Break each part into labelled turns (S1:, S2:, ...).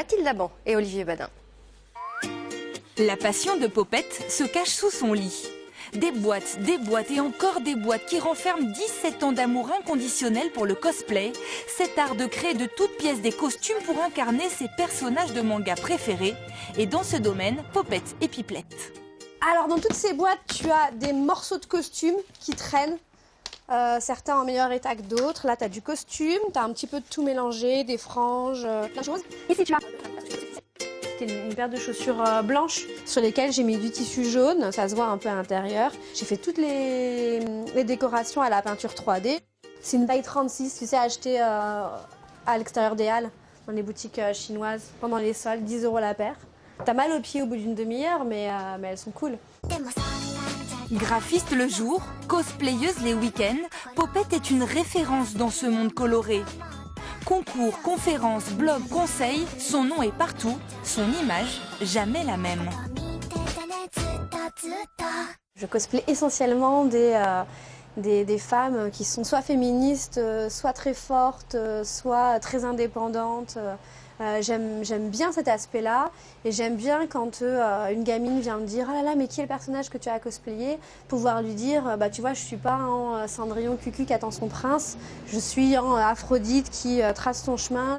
S1: Mathilde Laban et Olivier Badin.
S2: La passion de Popette se cache sous son lit. Des boîtes et encore des boîtes qui renferment 17 ans d'amour inconditionnel pour le cosplay, cet art de créer de toutes pièces des costumes pour incarner ses personnages de manga préférés. Et dans ce domaine, Popette et Pipelette.
S3: Alors dans toutes ces boîtes, tu as des morceaux de costumes qui traînent. Certains en meilleur état que d'autres. Là, tu as du costume, tu as un petit peu de tout mélangé, des franges, plein de choses. Ici, tu as une paire de chaussures blanches sur lesquelles j'ai mis du tissu jaune. Ça se voit un peu à l'intérieur. J'ai fait toutes les décorations à la peinture 3D. C'est une taille 36, tu sais, achetée à l'extérieur des Halles, dans les boutiques chinoises, pendant les soldes, 10 € la paire. T'as mal aux pieds au bout d'une demi-heure, mais elles sont cool.
S2: Graphiste le jour, cosplayeuse les week-ends, Popette est une référence dans ce monde coloré. Concours, conférences, blogs, conseils, son nom est partout, son image jamais la même.
S3: Je cosplay essentiellement des femmes qui sont soit féministes, soit très fortes, soit très indépendantes. J'aime bien cet aspect-là et j'aime bien quand une gamine vient me dire « Ah là là, mais qui est le personnage que tu as cosplayé ?» Pouvoir lui dire « Bah tu vois, je suis pas en Cendrillon Cucu qui attend son prince, je suis en Aphrodite qui trace son chemin. »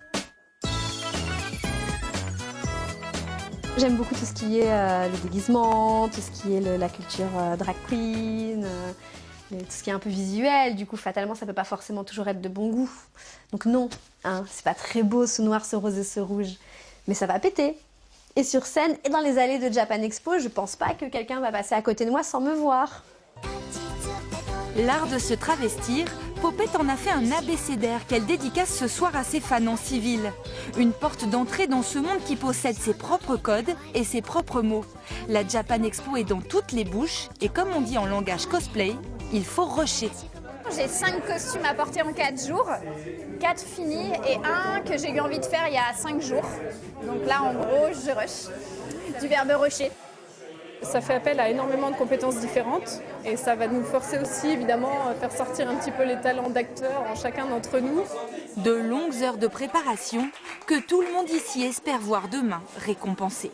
S3: J'aime beaucoup tout ce qui est le déguisement, tout ce qui est la culture drag queen, tout ce qui est un peu visuel. Du coup, fatalement, ça peut pas forcément toujours être de bon goût. Donc non, hein, c'est pas très beau ce noir, ce rose et ce rouge. Mais ça va péter. Et sur scène et dans les allées de Japan Expo, je pense pas que quelqu'un va passer à côté de moi sans me voir.
S2: L'art de se travestir, Popette en a fait un abécédaire qu'elle dédicace ce soir à ses fans en civil. Une porte d'entrée dans ce monde qui possède ses propres codes et ses propres mots. La Japan Expo est dans toutes les bouches et comme on dit en langage cosplay, il faut rusher.
S4: J'ai 5 costumes à porter en 4 jours, 4 finis et un que j'ai eu envie de faire il y a 5 jours. Donc là, en gros, je rush, du verbe rusher.
S5: Ça fait appel à énormément de compétences différentes et ça va nous forcer aussi évidemment à faire sortir un petit peu les talents d'acteurs en chacun d'entre nous.
S2: De longues heures de préparation que tout le monde ici espère voir demain récompensées.